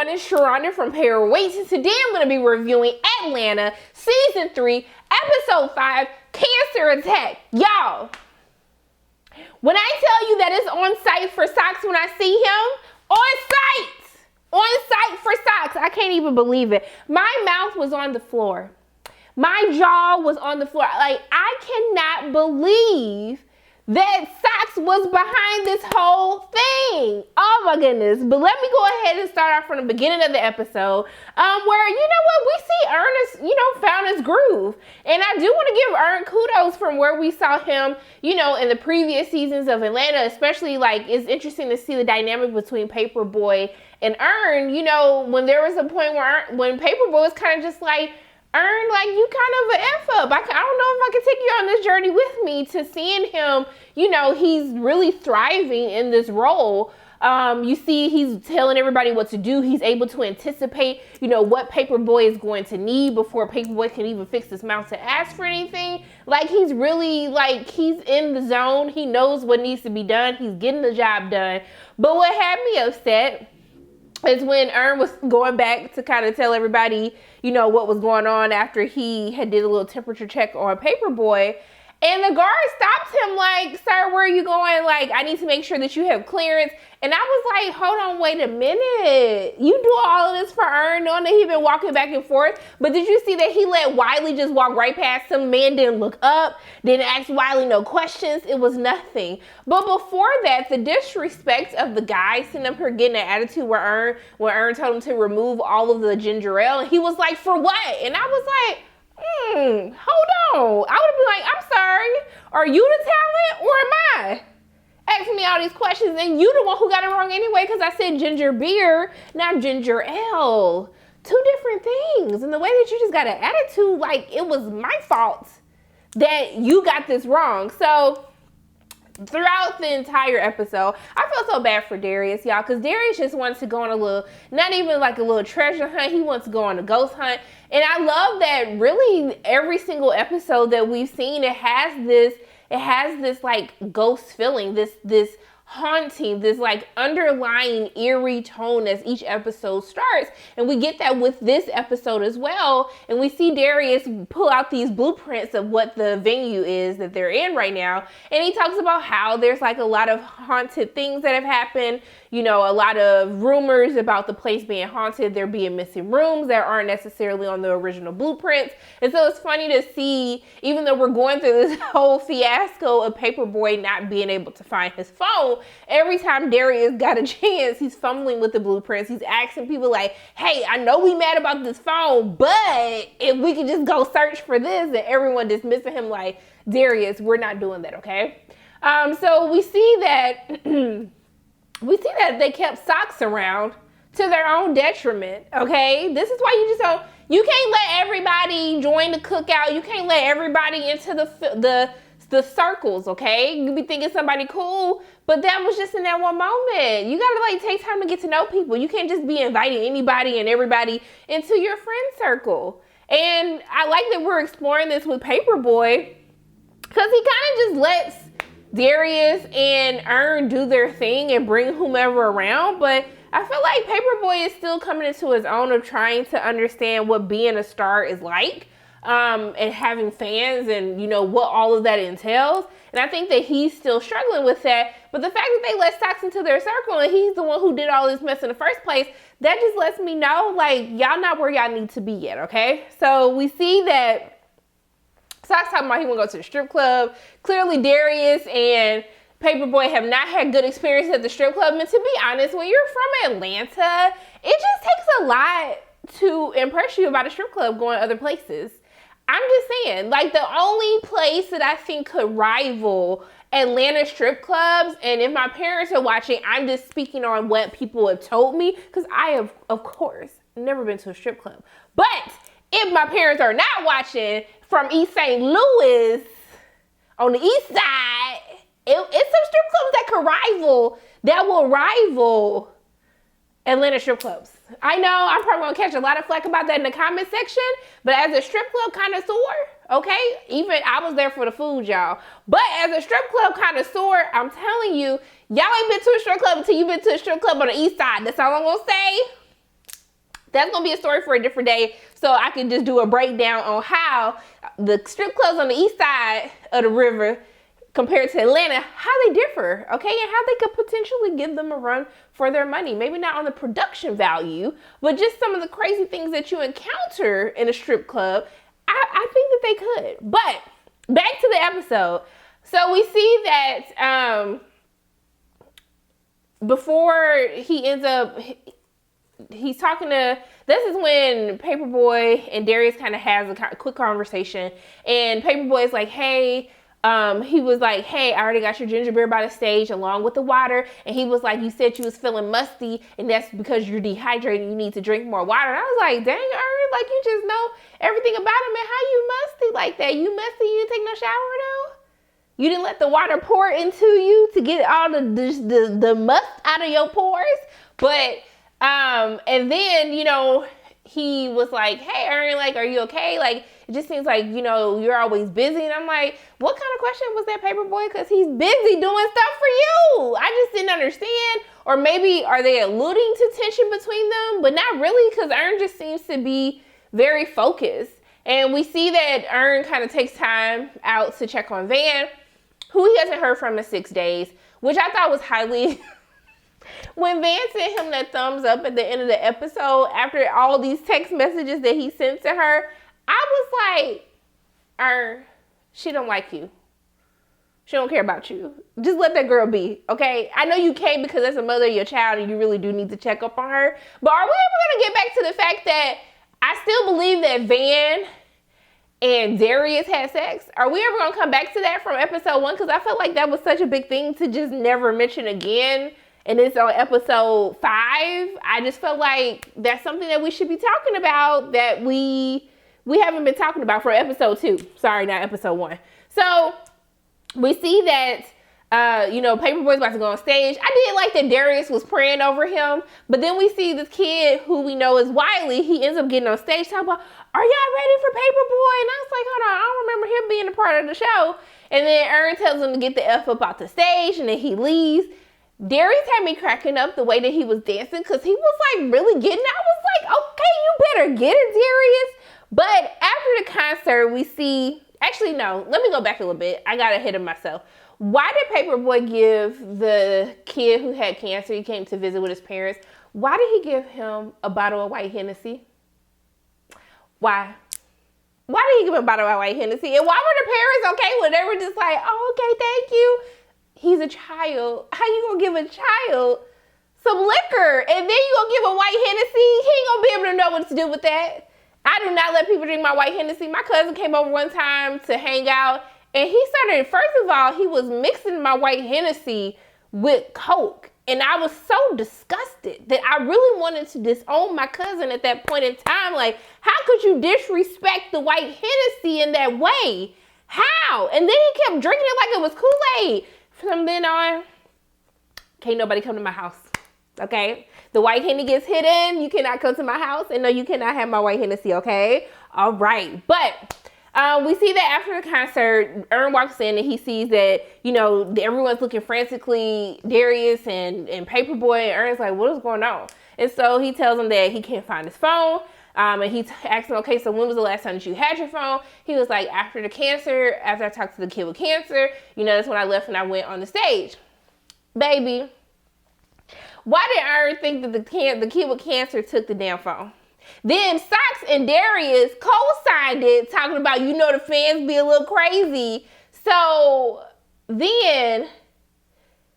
everyone, it's Sharonda from Pair Weights, and today I'm going to be reviewing Atlanta Season 3, Episode 5, Cancer Attack. Y'all, when I tell you that it's on site for Socks when I see him, on site for Socks, I can't even believe it. My mouth was on the floor. My jaw was on the floor. Like, I cannot believe that Socks was behind this whole thing. Oh my goodness. But let me go ahead and start off from the beginning of the episode, where, you know what, we see Ernest, found his groove. And I do want to give Ern kudos from where we saw him, in the previous seasons of Atlanta, especially, it's interesting to see the dynamic between Paperboy and Ern. When there was a point when Paperboy was kind of just like, Ern, you kind of an F up. I don't know if I can take you on this journey with me, to seeing him, he's really thriving in this role. You see, he's telling everybody what to do. He's able to anticipate, what Paperboy is going to need before Paperboy can even fix his mouth to ask for anything. He's really, he's in the zone. He knows what needs to be done. He's getting the job done. But what had me upset is when Ern was going back to kind of tell everybody, what was going on after he had did a little temperature check on Paperboy. And the guard stopped him like, sir, where are you going? I need to make sure that you have clearance. And I was like, hold on, wait a minute. You do all of this for Ern, knowing that he's been walking back and forth. But did you see that he let Wiley just walk right past him? Man didn't look up, didn't ask Wiley no questions. It was nothing. But before that, the disrespect of the guy sitting up here getting an attitude when Ern told him to remove all of the ginger ale. And he was like, for what? And I was like, hold on. I would have been like, I'm sorry. Are you the talent or am I? Asking me all these questions, and you the one who got it wrong anyway, because I said ginger beer, not ginger ale. Two different things. And the way that you just got an attitude, it was my fault that you got this wrong. So throughout the entire episode, I felt so bad for Darius, y'all, because Darius just wants to go on a little, not even a little treasure hunt. He wants to go on a ghost hunt. And I love that really every single episode that we've seen, it has this ghost feeling, this haunting, this underlying eerie tone as each episode starts. And we get that with this episode as well. And we see Darius pull out these blueprints of what the venue is that they're in right now. And he talks about how there's a lot of haunted things that have happened, a lot of rumors about the place being haunted, there being missing rooms that aren't necessarily on the original blueprints. And so it's funny to see, even though we're going through this whole fiasco of Paperboy not being able to find his phone, every time Darius got a chance, he's fumbling with the blueprints. He's asking people hey, I know we mad about this phone, but if we could just go search for this, and everyone dismissing him like, Darius, we're not doing that, okay? So we see that they kept Socks around to their own detriment, okay? This is why you can't let everybody join the cookout. You can't let everybody into the circles, okay? You be thinking somebody cool, but that was just in that one moment. You gotta take time to get to know people. You can't just be inviting anybody and everybody into your friend circle. And I like that we're exploring this with Paperboy, because he kind of just lets Darius and Ern do their thing and bring whomever around. But I feel like Paperboy is still coming into his own of trying to understand what being a star is like. And having fans and, what all of that entails. And I think that he's still struggling with that. But the fact that they let Socks into their circle and he's the one who did all this mess in the first place, that just lets me know, y'all not where y'all need to be yet, okay? So we see that Socks talking about he want to go to the strip club. Clearly Darius and Paperboy have not had good experience at the strip club. And to be honest, when you're from Atlanta, it just takes a lot to impress you about a strip club going other places. I'm just saying, the only place that I think could rival Atlanta strip clubs, and if my parents are watching, I'm just speaking on what people have told me, because I have, of course, never been to a strip club. But if my parents are not watching from East St. Louis, on the east side, it's some strip clubs that will rival Atlanta strip clubs. I know I'm probably gonna catch a lot of flack about that in the comment section, but as a strip club connoisseur, okay, even I was there for the food, y'all. But as a strip club connoisseur, I'm telling you, y'all ain't been to a strip club until you've been to a strip club on the east side. That's all I'm gonna say. That's going to be a story for a different day. So I can just do a breakdown on how the strip clubs on the east side of the river compared to Atlanta, how they differ, okay? And how they could potentially give them a run for their money. Maybe not on the production value, but just some of the crazy things that you encounter in a strip club. I think that they could. But back to the episode. So we see that before he ends up, he's talking to, this is when Paperboy and Darius kind of has a quick conversation, and Paperboy is like, hey, he was like, hey, I already got your ginger beer by the stage along with the water. And he was like, you said you was feeling musty, and that's because you're dehydrated. You need to drink more water. And I was like, dang, Ern, like you just know everything about him, and how you musty like that? You musty, you didn't take no shower though? You didn't let the water pour into you to get all the must out of your pores? But, and then, you know, he was like, hey, Ern, like, are you okay? Like, it just seems like, you know, you're always busy. And I'm like, what kind of question was that, Paperboy? Because he's busy doing stuff for you. I just didn't understand. Or maybe are they alluding to tension between them? But not really, because Ern just seems to be very focused. And we see that Ern kind of takes time out to check on Van, who he hasn't heard from in 6 days, which I thought was highly... When Van sent him that thumbs up at the end of the episode, after all these text messages that he sent to her, I was like, she don't like you. She don't care about you. Just let that girl be, okay? I know you came because that's the mother of your child and you really do need to check up on her. But are we ever going to get back to the fact that I still believe that Van and Darius had sex? Are we ever going to come back to that from episode 1? Because I felt like that was such a big thing to just never mention again. And it's on episode 5. I just felt like that's something that we should be talking about that we haven't been talking about for episode 2. Sorry, not episode 1. So we see that, you know, Paperboy's about to go on stage. I did like that Darius was praying over him. But then we see this kid who we know is Wiley. He ends up getting on stage talking about, are y'all ready for Paperboy? And I was like, hold on, I don't remember him being a part of the show. And then Ern tells him to get the F up out the stage, and then he leaves. Darius had me cracking up the way that he was dancing, because he was like really getting, I was like, okay, you better get it, Darius. But after the concert, we see, actually, no, let me go back a little bit. I got ahead of myself. Why did Paperboy give the kid who had cancer, he came to visit with his parents, why did he give him a bottle of white Hennessy? Why? Why did he give him a bottle of white Hennessy? And why were the parents okay with it? They were just like, oh, okay, thank you. He's a child. How you gonna give a child some liquor and then you gonna give a white Hennessy? He ain't gonna be able to know what to do with that. I do not let people drink my white Hennessy. My cousin came over one time to hang out, and he started, first of all, he was mixing my white Hennessy with Coke. And I was so disgusted that I really wanted to disown my cousin at that point in time. Like, how could you disrespect the white Hennessy in that way? How? And then he kept drinking it like it was Kool-Aid. From then on, can't nobody come to my house, okay? The white Henny gets hidden. You cannot come to my house. And no, you cannot have my white Hennessy, okay? All right. But we see that after the concert, Ern walks in and he sees that, you know, everyone's looking frantically, Darius and Paperboy. And Ern's like, what is going on? And so he tells him that he can't find his phone. And he asked him, okay, so when was the last time that you had your phone? He was like, after the cancer, after I talked to the kid with cancer, you know, that's when I left and I went on the stage. Baby, why did Ern think that the kid with cancer took the damn phone? Then Socks and Darius co-signed it, talking about, you know, the fans be a little crazy. So then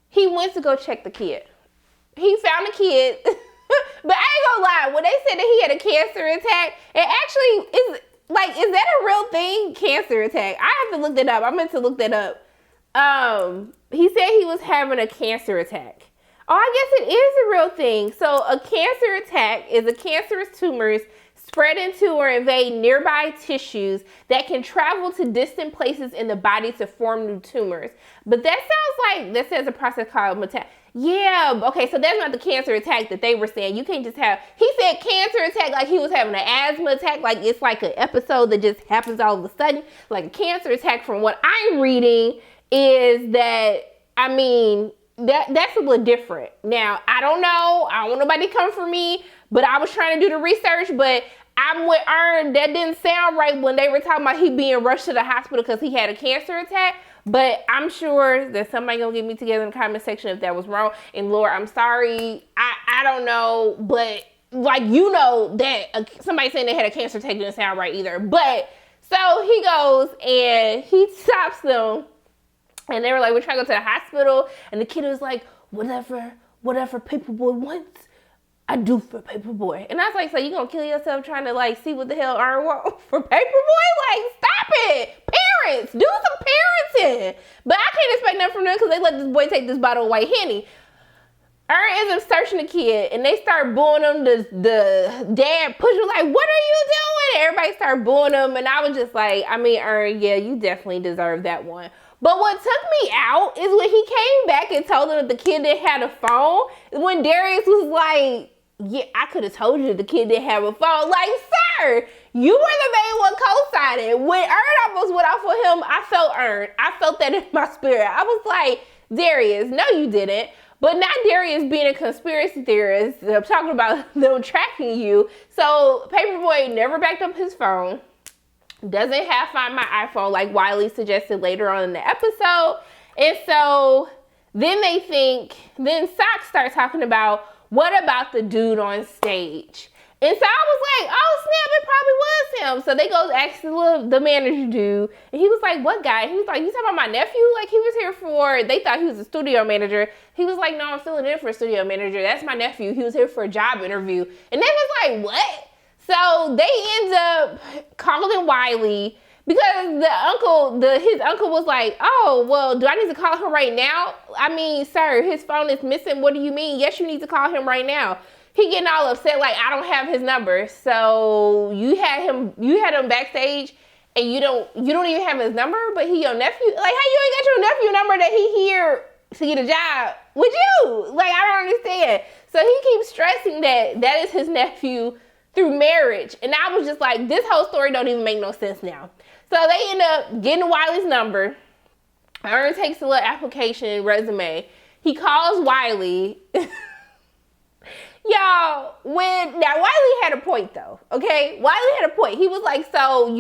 he went to go check the kid. He found the kid. But I ain't gonna lie, when they said that he had a cancer attack, it actually is, like, is that a real thing? Cancer attack. I have to look that up. I meant to look that up. He said he was having a cancer attack. Oh, I guess it is a real thing. So a cancer attack is a cancerous tumors spread into or invade nearby tissues that can travel to distant places in the body to form new tumors. But that sounds like, this is a process called yeah, okay, so that's not the cancer attack that they were saying. You can't just have, he said cancer attack like he was having an asthma attack, like it's like an episode that just happens all of a sudden. Like a cancer attack, from what I'm reading, is that, I mean, that's a little different. Now, I don't know. I don't want nobody to come for me, but I was trying to do the research, but I'm with Ern. That didn't sound right when they were talking about he being rushed to the hospital because he had a cancer attack. But I'm sure that somebody gonna get me together in the comment section if that was wrong. And Lord, I'm sorry. I don't know, but like, you know that somebody saying they had a cancer attack didn't sound right either. But so he goes and he stops them, and they were like, we're trying to go to the hospital. And the kid was like, whatever Paperboy wants, I do for Paperboy. And I was like, so you gonna kill yourself trying to like see what the hell Ern wants for Paperboy? Like, stop it. Parents, do some parenting. But I can't expect nothing from them because they let this boy take this bottle of white Henny. Ern ends up searching the kid, and they start booing him. The dad pushed him like, what are you doing? Everybody started booing him, and I was just like, I mean, Ern, yeah, you definitely deserve that one. But what took me out is when he came back and told them that the kid didn't have a phone. When Darius was like, yeah, I could have told you the kid didn't have a phone. Like, sir, you were the main one co-signing. When Ern almost went off on him, I felt Ern. I felt that in my spirit. I was like, Darius, no, you didn't. But not Darius being a conspiracy theorist. I'm talking about them tracking you. So Paperboy never backed up his phone. Doesn't have Find My iPhone like Wiley suggested later on in the episode. And so then then Socks starts talking about, what about the dude on stage? And so I was like, oh snap, it probably was him. So they go ask the manager dude, and he was like, what guy? He was like, you talking about my nephew? Like, he was here they thought he was a studio manager. He was like, no, I'm filling in for a studio manager. That's my nephew. He was here for a job interview. And they was like, what? So they end up calling Wiley because his uncle was like, oh, well, do I need to call him right now? I mean, sir, his phone is missing. What do you mean? Yes, you need to call him right now. He getting all upset, like, I don't have his number. So you had him backstage, and you don't even have his number, but he your nephew? Like, how you ain't got your nephew number that he here to get a job with you? Like, I don't understand. So he keeps stressing that is his nephew through marriage. And I was just like, this whole story don't even make no sense now. So they end up getting Wiley's number. Ern takes a little application resume. He calls Wiley. Y'all, now Wiley had a point though, okay? Wiley had a point. He was like, so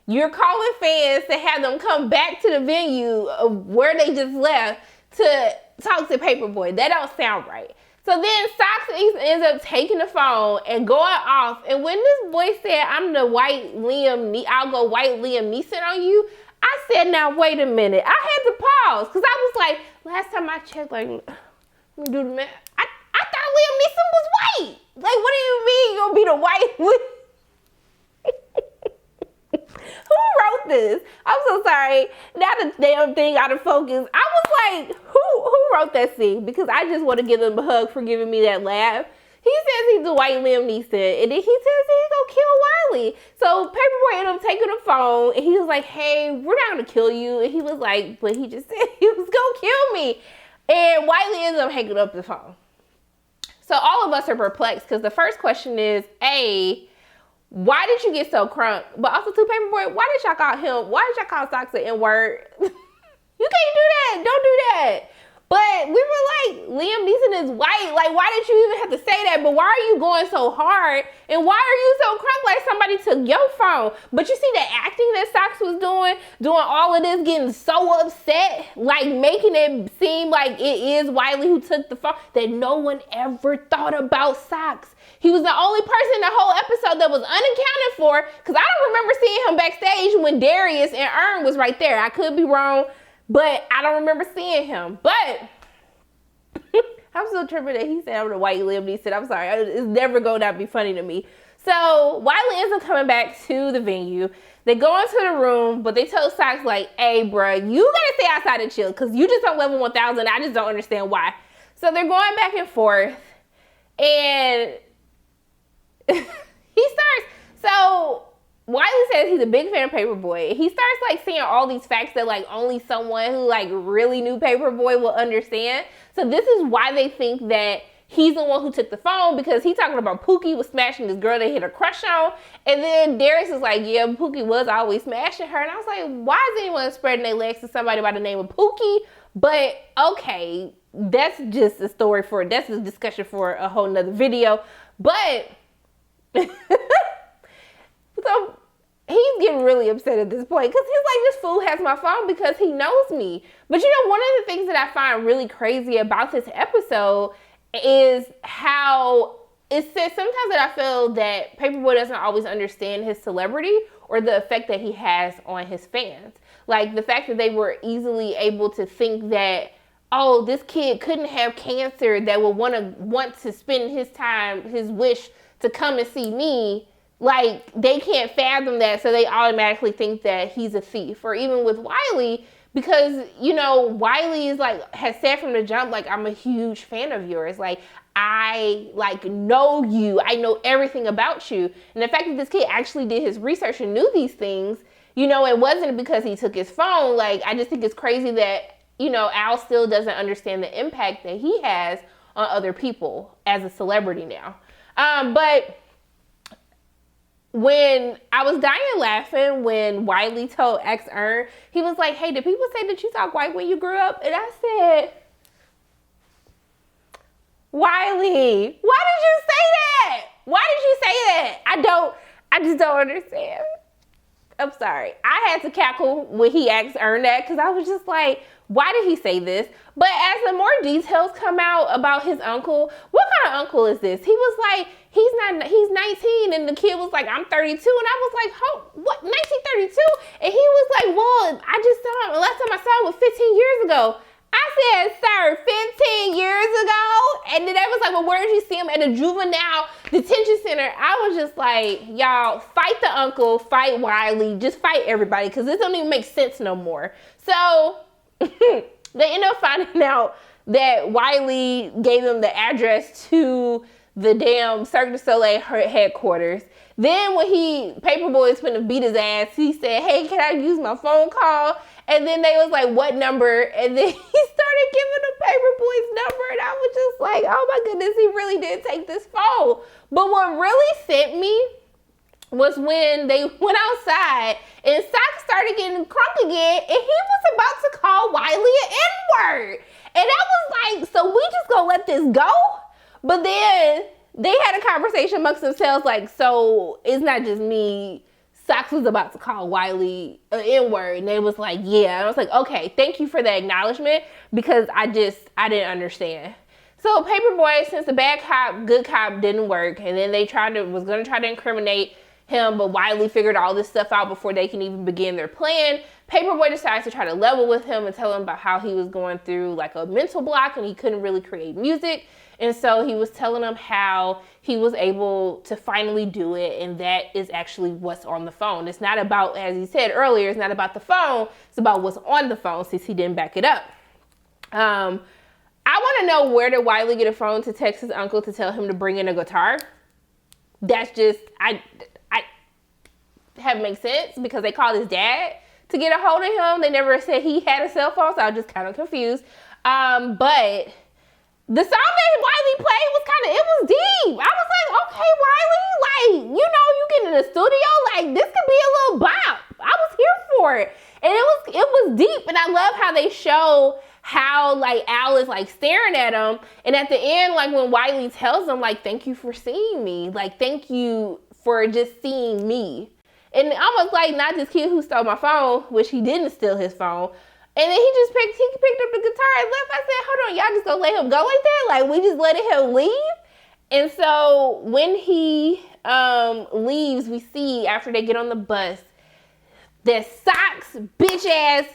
you're calling fans to have them come back to the venue of where they just left to talk to Paperboy. That don't sound right. So then Socks ends up taking the phone and going off. And when this boy said, I'll go white Liam Neeson on you, I said, now wait a minute. I had to pause because I was like, last time I checked, like, let me do the math. I thought Liam Neeson was white. Like, what do you mean you're gonna be the white? Who wrote this? I'm so sorry. Now the damn thing out of focus. I was like, who wrote that scene? Because I just want to give him a hug for giving me that laugh. He says he's the white Liam Neeson, and then he says he's gonna kill Wiley. So Paperboy ended up taking the phone, and he was like, hey, we're not gonna kill you. And he was like, but he just said he was gonna kill me. And Wiley ends up hanging up the phone. So all of us are perplexed because the first question is, A, why did you get so crunk? But also, too, Paperboy, why did y'all call Socks an N-word? You can't do that. Don't do that. But we were like, Liam Neeson is white. Like, why did you even have to say that? But why are you going so hard? And why are you so crunk like somebody took your phone? But you see the acting that Socks was doing all of this, getting so upset, like making it seem like it is Wiley who took the phone, that no one ever thought about Socks. He was the only person in the whole episode that was unaccounted for, because I don't remember seeing him backstage when Darius and Ern was right there. I could be wrong, but I don't remember seeing him. But I'm still tripping that he said I'm the white Liam Neeson. I'm sorry. It's never going to not be funny to me. So Wiley ends up coming back to the venue. They go into the room, but they tell Socks like, hey, bruh, you got to stay outside and chill because you just on level 1000. I just don't understand why. So they're going back and forth. And so Wiley says he's a big fan of Paperboy. He starts like saying all these facts that like only someone who like really knew Paperboy will understand. So this is why they think that he's the one who took the phone, because he's talking about Pookie was smashing this girl they had a crush on. And then Darius is like, yeah, Pookie was always smashing her. And I was like, why is anyone spreading their legs to somebody by the name of Pookie? But okay, that's just a story that's a discussion for a whole nother video. But so he's getting really upset at this point because he's like, this fool has my phone because he knows me. But one of the things that I find really crazy about this episode is how it says sometimes that I feel that Paperboy doesn't always understand his celebrity or the effect that he has on his fans. Like the fact that they were easily able to think that, oh, this kid couldn't have cancer that would want to spend his time, his wish to come and see me. Like they can't fathom that, so they automatically think that he's a thief. Or even with Wiley, because Wiley is like has said from the jump, like, I'm a huge fan of yours. Like I know you. I know everything about you. And the fact that this kid actually did his research and knew these things, it wasn't because he took his phone. Like I just think it's crazy that Al still doesn't understand the impact that he has on other people as a celebrity now. But when I was dying laughing when Wiley told X Earn, he was like, hey, did people say that you talk white when you grew up? And I said, Wiley, why did you say that? Why did you say that? I just don't understand. I'm sorry. I had to cackle when he asked Earn that because I was just like, why did he say this? But as the more details come out about his uncle, what kind of uncle is this? He was like, he's 19, and the kid was like, I'm 32, and I was like, what, 1932? And he was like, well, I just saw him, the last time I saw him was 15 years ago. I said, sir, 15 years ago? And then they was like, well, where did you see him? At a juvenile detention center. I was just like, y'all, fight the uncle, fight Wiley, just fight everybody, because this don't even make sense no more. So they end up finding out that Wiley gave them the address to the damn Cirque du Soleil headquarters. Then when Paperboy was finna beat his ass, he said, hey, can I use my phone call? And then they was like, what number? And then he started giving the Paperboy's number. And I was just like, oh my goodness, he really did take this phone. But what really sent me was when they went outside and Sock started getting crunk again, and he was about to call Wiley an N-word. And I was like, so we just gonna let this go? But then they had a conversation amongst themselves like, so it's not just me. Sox was about to call Wiley an N-word, and they was like, yeah. And I was like, okay, thank you for the acknowledgement, because I didn't understand. So Paperboy, since the bad cop, good cop didn't work, and then they was gonna try to incriminate him, but Wiley figured all this stuff out before they can even begin their plan. Paperboy decides to try to level with him and tell him about how he was going through like a mental block and he couldn't really create music. And so he was telling him how he was able to finally do it, and that is actually what's on the phone. It's not about, as he said earlier, it's not about the phone, it's about what's on the phone, since he didn't back it up. I want to know, where did Wiley get a phone to text his uncle to tell him to bring in a guitar? That's just, I haven't make sense, because they called his dad to get a hold of him. They never said he had a cell phone, so I was just kind of confused. But the song that Wiley played it was deep. I was like, okay, Wiley, like, you get in the studio, like, this could be a little bop. I was here for it. And it was deep, and I love how they show how, like, Al is, like, staring at him. And at the end, like, when Wiley tells him, like, thank you for seeing me. Like, thank you for just seeing me. And almost like, not this kid who stole my phone, which he didn't steal his phone. And then he picked up the guitar and left. I said, hold on, y'all just gonna let him go like that? Like, we just letting him leave? And so when he leaves, we see, after they get on the bus, that Sock's bitch ass,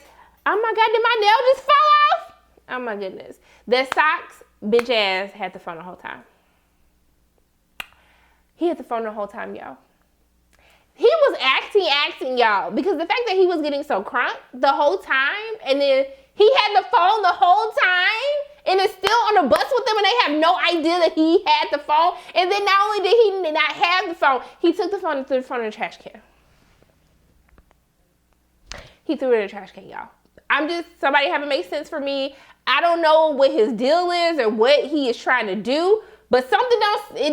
oh my God, did my nail just fall off? Oh my goodness. That Sock's bitch ass had the phone the whole time. He had the phone the whole time, y'all. He was acting, y'all, because the fact that he was getting so crunk the whole time, and then he had the phone the whole time, and is still on the bus with them, and they have no idea that he had the phone. And then not only did he not have the phone, he took the phone and threw the phone in the trash can. He threw it in the trash can, y'all. Somebody haven't made sense for me. I don't know what his deal is or what he is trying to do, but something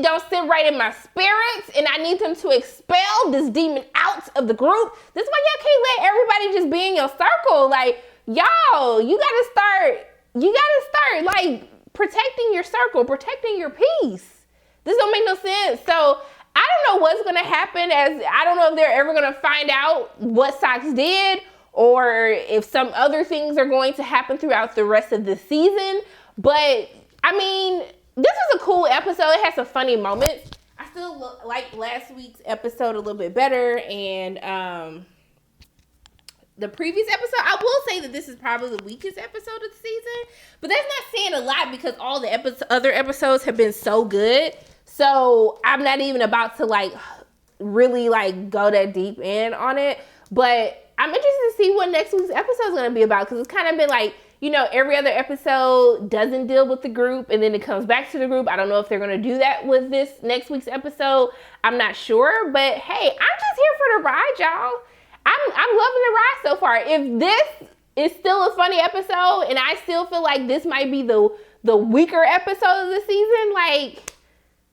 don't sit right in my spirits, and I need them to expel this demon out of the group. This is why y'all can't let everybody just be in your circle. Like, y'all, you gotta start you gotta start like protecting your circle, protecting your peace. This don't make no sense. So I don't know what's gonna happen, as I don't know if they're ever gonna find out what Socks did, or if some other things are going to happen throughout the rest of the season. But I mean, this was a cool episode. It had some funny moments. I still like last week's episode a little bit better, and the previous episode. I will say that this is probably the weakest episode of the season, but that's not saying a lot because all the other episodes have been so good. So I'm not even about to like really like go that deep in on it, but I'm interested to see what next week's episode is going to be about, because it's kind of been like, you know, every other episode doesn't deal with the group and then it comes back to the group. I don't know if they're going to do that with this next week's episode. I'm not sure, but hey, I'm just here for the ride, y'all. I'm loving the ride so far. If this is still a funny episode and I still feel like this might be the weaker episode of the season, like,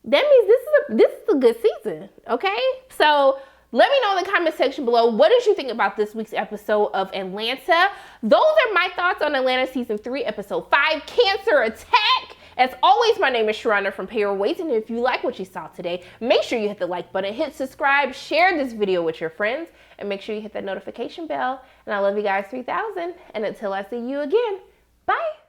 that means this is a good season, okay? So let me know in the comment section below, what did you think about this week's episode of Atlanta? Those are my thoughts on Atlanta Season 3, Episode 5, Cancer Attack. As always, my name is Sharonda from Pay Your Weight, and if you like what you saw today, make sure you hit the like button, hit subscribe, share this video with your friends, and make sure you hit that notification bell. And I love you guys 3000, and until I see you again, bye.